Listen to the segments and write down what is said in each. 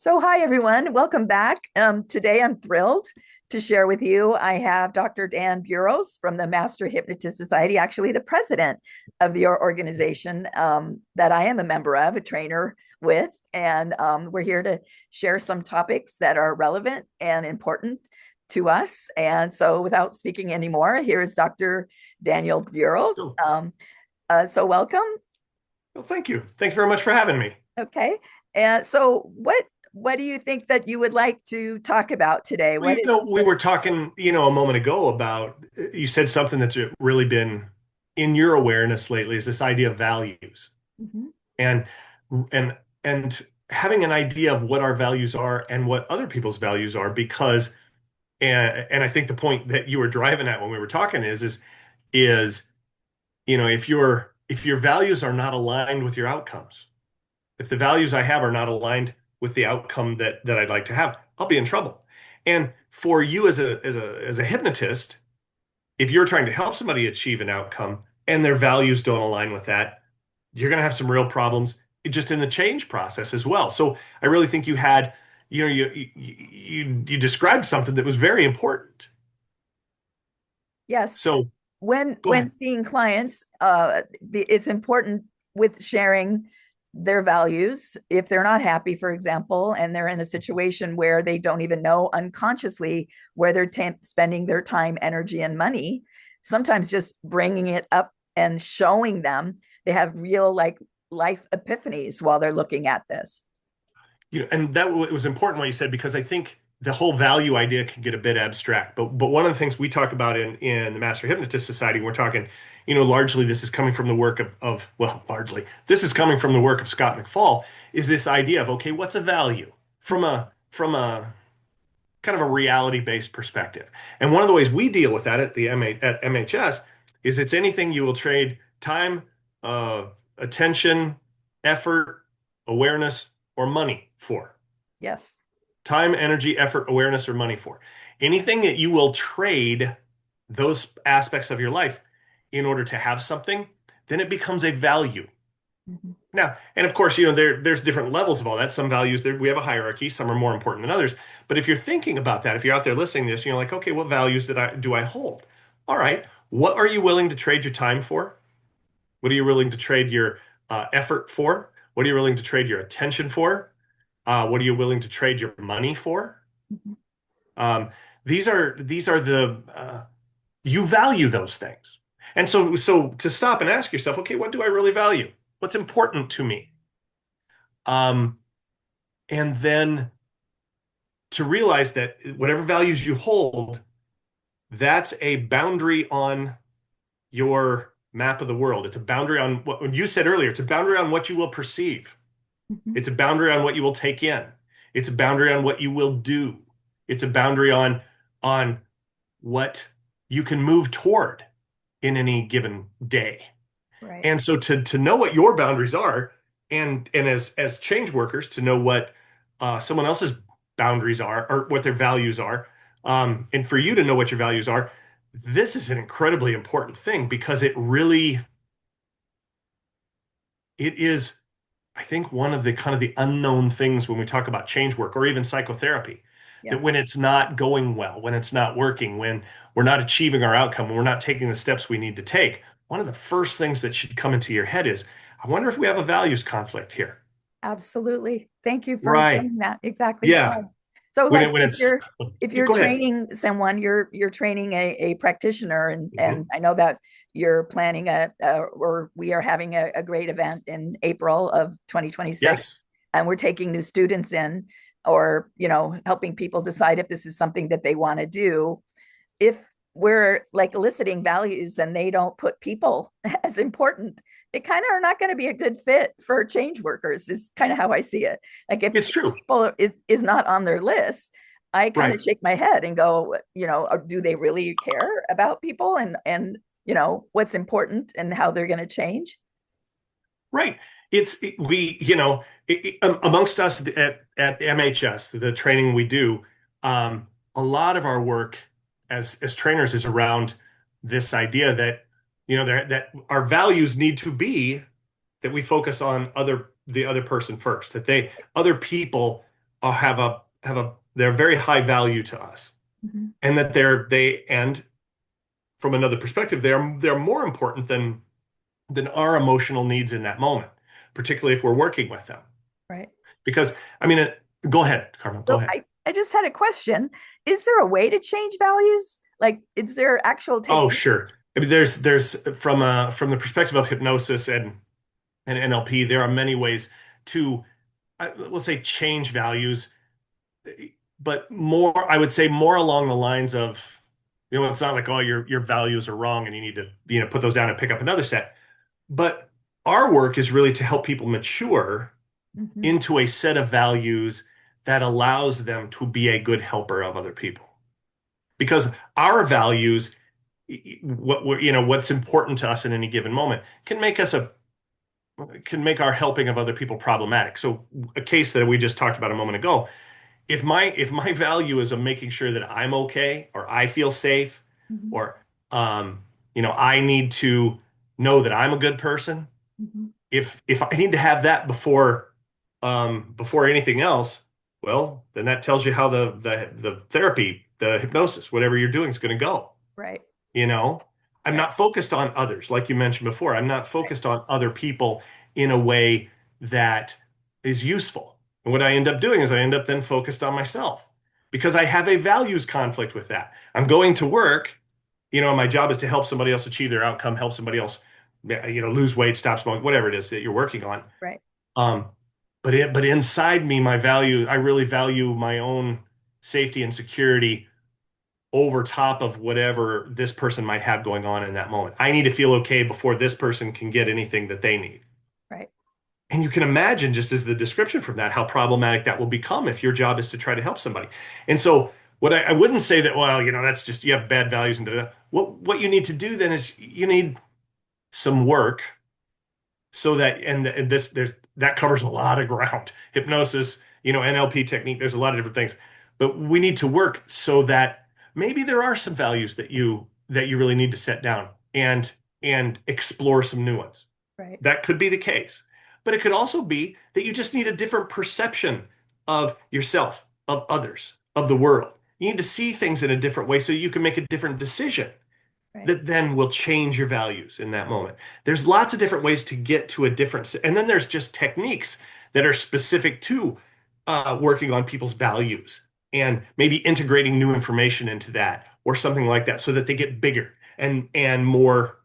So, hi everyone, welcome back. Today I'm thrilled to share with you. I have Dr. Dan Burows from the Master Hypnotist Society, actually the president of your organization that I am a member of, a trainer with. And we're here to share some topics that are relevant and important to us. And so, without speaking anymore, here's Dr. Daniel Burows. Oh, So, welcome. well, thank you. Thanks very much for having me. Okay. And so what do you think that you would like to talk about today? Well, we were talking, a moment ago about, you said something that's really been in your awareness lately is this idea of values Mhm. and and and having an idea of what our values are and what other people's values are because and I think the point that you were driving at when we were talking is if your values are not aligned with your outcomes, if the values I have are not aligned with the outcome that I'd like to have, I'll be in trouble. And for you as a hypnotist, if you're trying to help somebody achieve an outcome and their values don't align with that, you're going to have some real problems just in the change process as well. So I really think you had, you described something that was very important. Yes. So go When ahead. seeing clients, it's important with sharing their values. If they're not happy, for example, and they're in a situation where they don't even know unconsciously where they're spending their time, energy, and money, sometimes just bringing it up and showing them they have real life epiphanies while they're looking at this. And that was important what you said because I think the whole value idea can get a bit abstract. But one of the things we talk about in the Master Hypnotist Society, we're talking, largely this is coming from the work of well, largely this is coming from the work of Scott McFall, is this idea of, okay, what's a value from a kind of a reality-based perspective. And one of the ways we deal with that at MHS is it's anything you will trade time, attention, effort, awareness, or money for. Yes. Time, energy, effort, awareness, or money for. Anything that you will trade those aspects of your life in order to have something, then it becomes a value. Mhm. Now, and of course, there's different levels of all that. Some values there we have a hierarchy, some are more important than others. But if you're thinking about that, if you're out there listening to this, you're like, okay, what values do I hold? All right, what are you willing to trade your time for? What are you willing to trade your effort for? What are you willing to trade your attention for? What are you willing to trade your money for? Mhm. Um, these are the you value those things, and so to stop and ask yourself, okay, what do I really value? What's important to me? Um, and then to realize that whatever values you hold, that's a boundary on your map of the world. It's a boundary on what you said earlier. It's a boundary on what you will perceive. Mhm. It's a boundary on what you will take in. It's a boundary on what you will do. It's a boundary on what you can move toward in any given day. Right. And so to know what your boundaries are, and as change workers to know what someone else's boundaries are or what their values are, and for you to know what your values are, this is an incredibly important thing because it is, I think, one of the kind of the unknown things when we talk about change work or even psychotherapy, Yeah. that when it's not going well, when it's not working, when we're not achieving our outcome, when we're not taking the steps we need to take, one of the first things that should come into your head is, I wonder if we have a values conflict here. Absolutely. Thank you for Right. saying that. Exactly Yeah. so. So When like it when it's if you you're go ahead. training someone, you're training a practitioner, and Mhm. I know that you're planning or we are having a great event in April of 2026, Yes. and we're taking new students in, or helping people decide if this is something that they want to do. If we're like eliciting values and they don't put people as important, they kind of are not going to be a good fit for change workers, is kind of how I see it. Like if It's true. people is not on their list, I kind Right. of shake my head and go, do they really care about people, and what's important and how they're going to change? Right. We, amongst us at MHS, the training we do, a lot of our work as trainers is around this idea that, that our values need to be that we focus on the other person first, that other people they're very high value to us, Mhm. and that and from another perspective, they're more important than our emotional needs in that moment, particularly if we're working with them. Right. Because I mean, go ahead, Carmen, go So ahead. I just had a question. Is there a way to change values? Like, is there actual Oh, technique? sure. I mean, there's from the perspective of hypnosis and NLP, there are many ways to, we'll say, change values, but more, I would say more along the lines of, it's not like, oh, your values are wrong and you need to, put those down and pick up another set. But our work is really to help people mature Mhm. into a set of values that allows them to be a good helper of other people. Because our values, what's important to us in any given moment, can make our helping of other people problematic. So a case that we just talked about a moment ago, if my value is of making sure that I'm okay or I feel safe Mhm. or I need to know that I'm a good person, Mhm. if I need to have that before anything else, well, then that tells you how the therapy, the hypnosis, whatever you're doing is going to go. Right. You know, I'm Right. not focused on others, like you mentioned before. I'm not Right. focused on other people in a way that is useful. And what I end up doing is I end up then focused on myself because I have a values conflict with that. I'm going to work, my job is to help somebody else achieve their outcome, help somebody else, lose weight, stop smoking, whatever it is that you're working on. Right. Um, but inside me, my value, I really value my own safety and security over top of whatever this person might have going on in that moment. I need to feel okay before this person can get anything that they need. Right. And you can imagine, just as the description from that, how problematic that will become if your job is to try to help somebody. And so, what I wouldn't say that, well, that's just you have bad values and da, da, da. What you need to do then is you need some work so that and this there's that covers a lot of ground. Hypnosis, NLP technique, there's a lot of different things. But we need to work so that maybe there are some values that you really need to set down and explore some new ones. Right. That could be the case. But it could also be that you just need a different perception of yourself, of others, of the world. You need to see things in a different way so you can make a different decision Right. that then will change your values in that moment. There's lots of different ways to get to a different, and then there's just techniques that are specific to working on people's values and maybe integrating new information into that or something like that so that they get bigger and more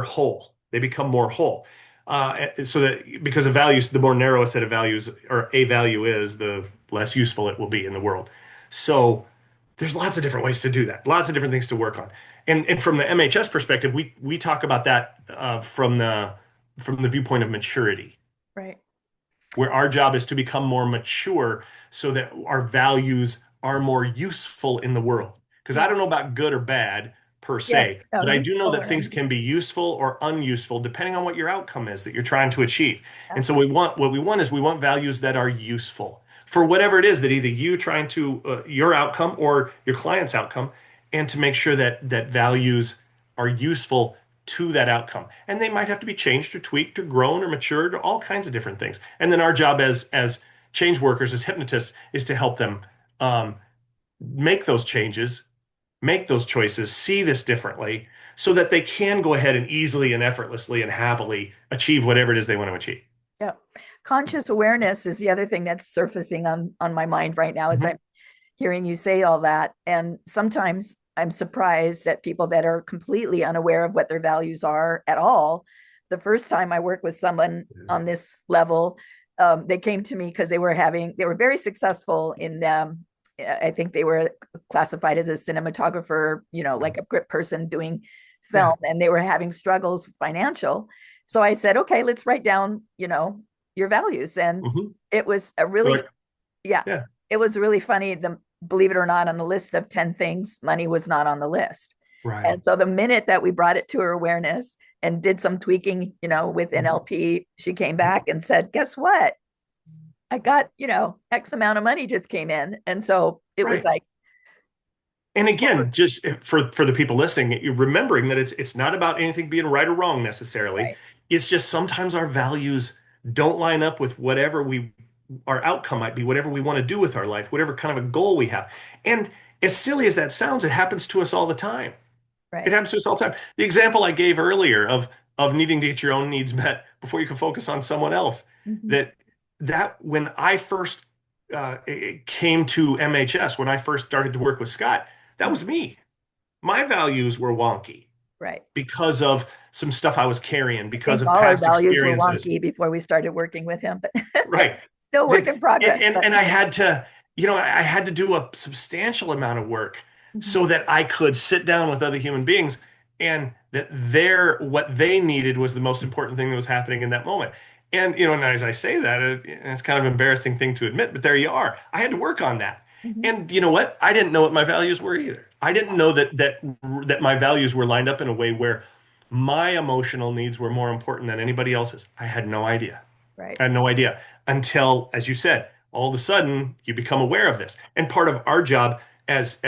whole. They become more whole. So that because of values, the more narrow a set of values or a value is, the less useful it will be in the world. So there's lots of different ways to do that, lots of different things to work on. And from the MHS perspective, we talk about that from the viewpoint of maturity, Right. where our job is to become more mature so that our values are more useful in the world. Because I Yeah. don't know about good or bad per Yeah. se, No, but I do know useful that or things can be useful or unuseful depending on what your outcome is that you're trying to achieve. And so absolutely. what we want is we want values that are useful for whatever it is that either you trying to your outcome or your client's outcome, and to make sure that values are useful to that outcome. And they might have to be changed or tweaked or grown or matured or all kinds of different things. And then our job as change workers, as hypnotists, is to help them um, make those changes, make those choices, see this differently, so that they can go ahead and easily and effortlessly and happily achieve whatever it is they want to achieve. Yeah. Conscious awareness is the other thing that's surfacing on my mind right now as Mhm. I'm hearing you say all that. And sometimes I'm surprised at people that are completely unaware of what their values are at all. The first time I worked with someone on this level, they came to me because they were very successful in I think they were classified as a cinematographer, like a grip person doing film, Yeah. and they were having struggles with financial. So I said, okay, let's write down, your values. And Mhm. it was a So really, yeah, yeah. it was really funny. Believe it or not, on the list of 10 things, money was not on the list. Right. And so the minute that we brought it to her awareness and did some tweaking, with Mhm. NLP, she came Mhm. back and said, guess what? I got, X amount of money just came in. And so it was Right. like, And again, just for the people listening, you're remembering that it's not about anything being right or wrong necessarily. right, It's just sometimes our values don't line up with whatever our outcome might be, whatever we want to do with our life, whatever kind of a goal we have. And as silly as that sounds, it happens to us all the time. It Right. happens to us all the time. The example I gave earlier of needing to get your own needs met before you can focus on someone else, Hmm. that that when I first came to MHS, when I first started to work with Scott, that was me. My values were wonky Right. because of some stuff I was carrying, I because think of all our past values were experiences. wonky before we started working with him, but Right. still work That in progress. and But and I had to, I had to do a substantial amount of work mhm, so that I could sit down with other human beings and that what they needed was the most important thing that was happening in that moment. And and as I say that, it's kind of an embarrassing thing to admit, but there you are. I had to work on that. mhm, And you know what? I didn't know what my values were either. I didn't know that my values were lined up in a way where my emotional needs were more important than anybody else's. I had no idea. right. I had no idea until, as you said, all of a sudden you become aware of this. And part of our job as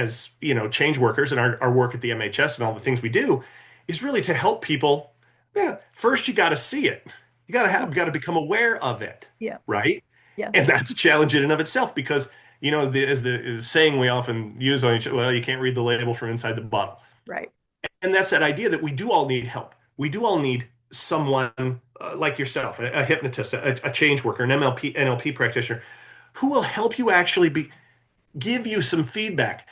change workers and our work at the MHS and all the things we do is really to help people. Yeah, first you got to see it. You got to become aware of it, Yeah. right? Yeah. And that's a challenge in and of itself because as the saying we often use on each other, well, you can't read the label from inside the bottle. Right. And that's that idea that we do all need help. We do all need someone like yourself, a hypnotist, a change worker, an NLP practitioner, who will help you actually give you some feedback,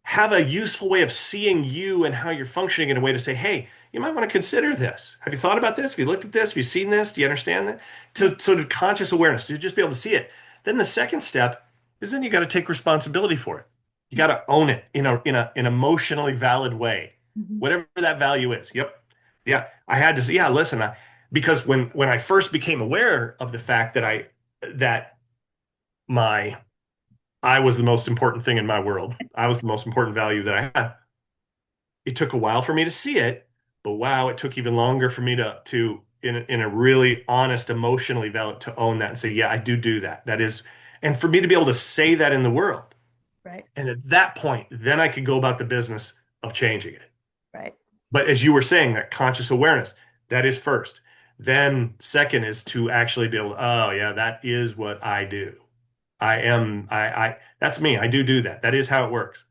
have a useful way of seeing you and how you're functioning in a way to say, hey, you might want to consider this. Have you thought about this? Have you looked at this? Have you seen this? Do you understand that? Yeah. To sort of conscious awareness, to just be able to see it. Then the second step is then you got to take responsibility for it. You got to own it in an emotionally valid way, Mhm. whatever that value is. Yep. Yeah. I had to say, yeah, listen, because when I first became aware of the fact that my I was the most important thing in my world. I was the most important value that I had. It took a while for me to see it, but wow, it took even longer for me to in a really honest, emotionally valid to own that and say, yeah, I do that. That is, and for me to be able to say that in the world. Right. And at that point, then I could go about the business of changing it. Right. But as you were saying, that conscious awareness, that is first. Then second is to actually be able to, oh yeah, that is what I do. That's me. I do that. That is how it works.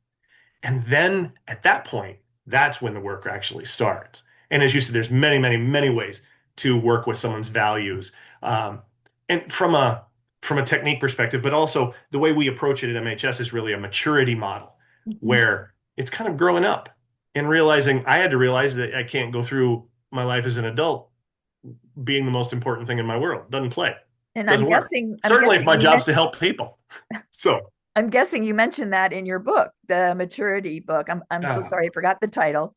And then at that point, that's when the work actually starts. And as you said, there's many, many, many ways to work with someone's values. Um, and from a technique perspective, but also the way we approach it at MHS is really a maturity model Mhm. where it's kind of growing up and realizing I had to realize that I can't go through my life as an adult being the most important thing in my world. Doesn't play. And Doesn't work. I'm Certainly if guessing my you job's to mentioned, help people. So, I'm guessing you mentioned that in your book, the maturity book. I'm so uh, sorry, I forgot the title.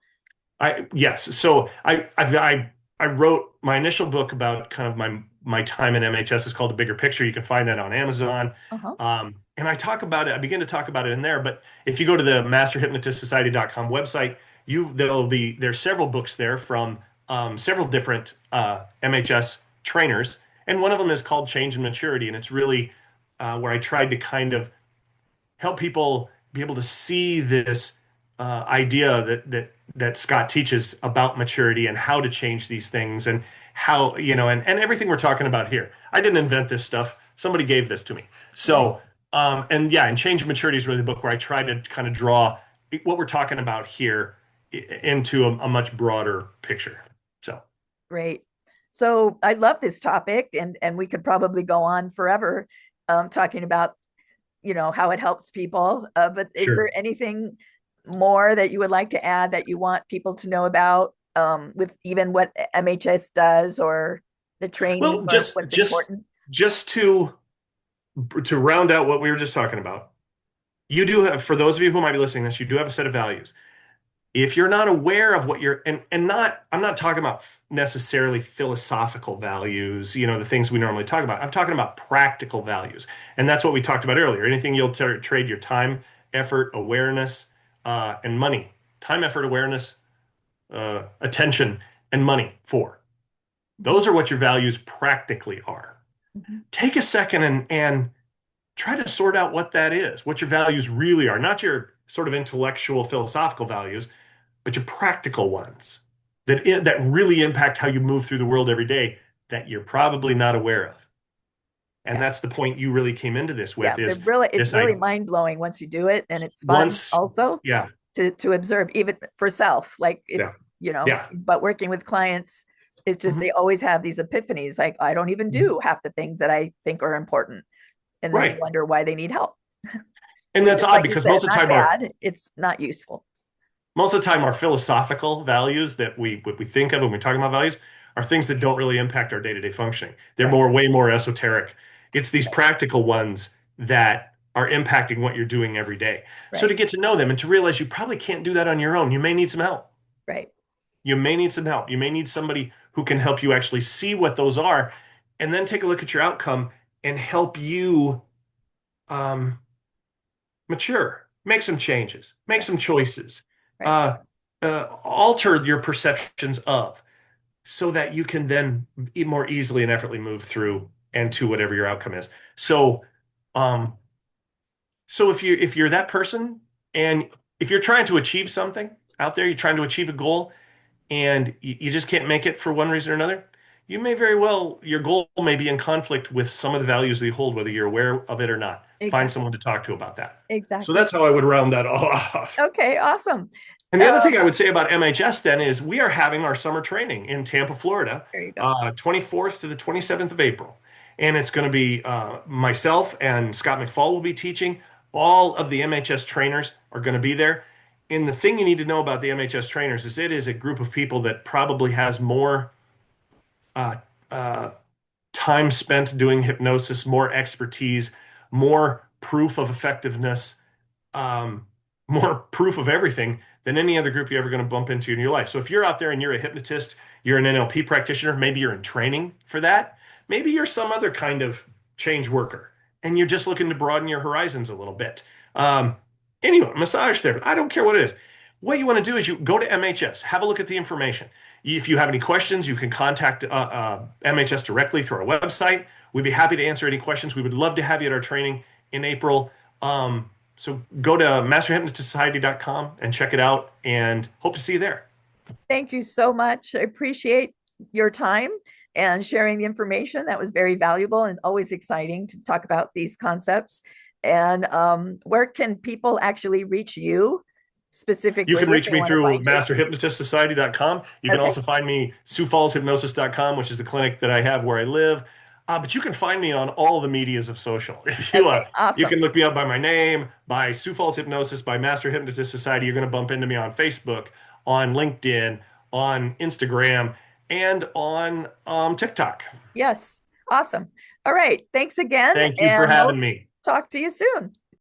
yes. So I wrote my initial book about kind of my time in MHS is called A Bigger Picture. You can find that on Amazon. Uh-huh. And I talk about it. I begin to talk about it in there. But if you go to the masterhypnotistsociety.com website, there's several books there from several different MHS trainers, and one of them is called Change and Maturity, and it's really where I tried to kind of help people be able to see this idea that Scott teaches about maturity and how to change these things and how, and everything we're talking about here. I didn't invent this stuff. Somebody gave this to me. Right. So, and yeah, and Change and Maturity is really the book where I try to kind of draw what we're talking about here into a much broader picture. So, Great. So I love this topic, and we could probably go on forever talking about, how it helps people. But is there sure. anything more that you would like to add that you want people to know about, with even what MHS does or the training Well, or what's important? just to round out what we were just talking about, you do have, for those of you who might be listening to this, you do have a set of values. If you're not aware of what you're, and not, I'm not talking about necessarily philosophical values, the things we normally talk about. I'm talking about practical values. And that's what we talked about earlier. Anything you'll trade your time, effort, awareness, and money. Time, effort, awareness, attention, and money for. Mhm. Those are what your values practically are. Mhm. Take a second and try to sort out what that is, what your values really are, not your sort of intellectual, philosophical values, but your practical ones that really impact how you move through the world every day that you're probably not aware of. And Yeah. that's the point you really came into this Yeah. with is It's this really I mind blowing once you do it. And it's fun once, also yeah, to observe even for self. Like if, yeah, yeah. but working with clients, it's just they Mhm. always have these epiphanies. Like I don't even Mhm. do half the things that I think are important. And then they Right. wonder why they need help, And which that's is odd like you because said, not bad. It's not useful. most of the time our philosophical values that we think of when we're talking about values are things that don't really impact our day-to-day functioning. They're Right. way more esoteric. It's these Right. practical ones that are impacting what you're doing every day. So to Right. get to know them and to realize you probably can't do that on your own, you may need some help. Right. You may need some help. You may need somebody who can help you actually see what those are and then take a look at your outcome and help you um, mature, make some changes, make Right. some choices, Right. uh, alter your perceptions of, so that you can then more easily and effortlessly move through and to whatever your outcome is. Um, so if you're that person and if you're trying to achieve something out there, you're trying to achieve a goal and you just can't make it for one reason or another, you may very well, your goal may be in conflict with some of the values that you hold, whether you're aware of it or not. Find Exactly. someone to talk to about that. So Exactly. that's how I would round that all off. Okay. Awesome. And the other thing I Um, would say about MHS then is we are having our summer training in Tampa, Florida, there you go. 24th to the 27th of April. And it's going to be myself and Scott McFall will be teaching. All of the MHS trainers are going to be there. And the thing you need to know about the MHS trainers is it is a group of people that probably has more uh, uh, time spent doing hypnosis, more expertise, more proof of effectiveness, um, more proof of everything than any other group you're ever going to bump into in your life. So if you're out there and you're a hypnotist, you're an NLP practitioner, maybe you're in training for that, maybe you're some other kind of change worker, and you're just looking to broaden your horizons a little bit. Um, anyway, massage therapy, I don't care what it is. What you want to do is you go to MHS, have a look at the information. If you have any questions, you can contact MHS directly through our website. We'd be happy to answer any questions. We would love to have you at our training in April. So go to masterhypnotistsociety.com and check it out and hope to see you there. Thank you so much. I appreciate your time and sharing the information. That was very valuable and always exciting to talk about these concepts. And where can people actually reach you You specifically can if reach they me want to through find you? masterhypnotistsociety.com. You can Okay. also find me SueFallsHypnosis.com, which is the clinic that I have where I live. But you can find me on all the medias of social. If Okay. you Awesome. can look me up by my name, by Sioux Falls Hypnosis, by Master Hypnotist Society. You're going to bump into me on Facebook, on LinkedIn, on Instagram, and on TikTok. Yes. Awesome. All right. Thanks again Thank you for and having we'll me. talk to you soon.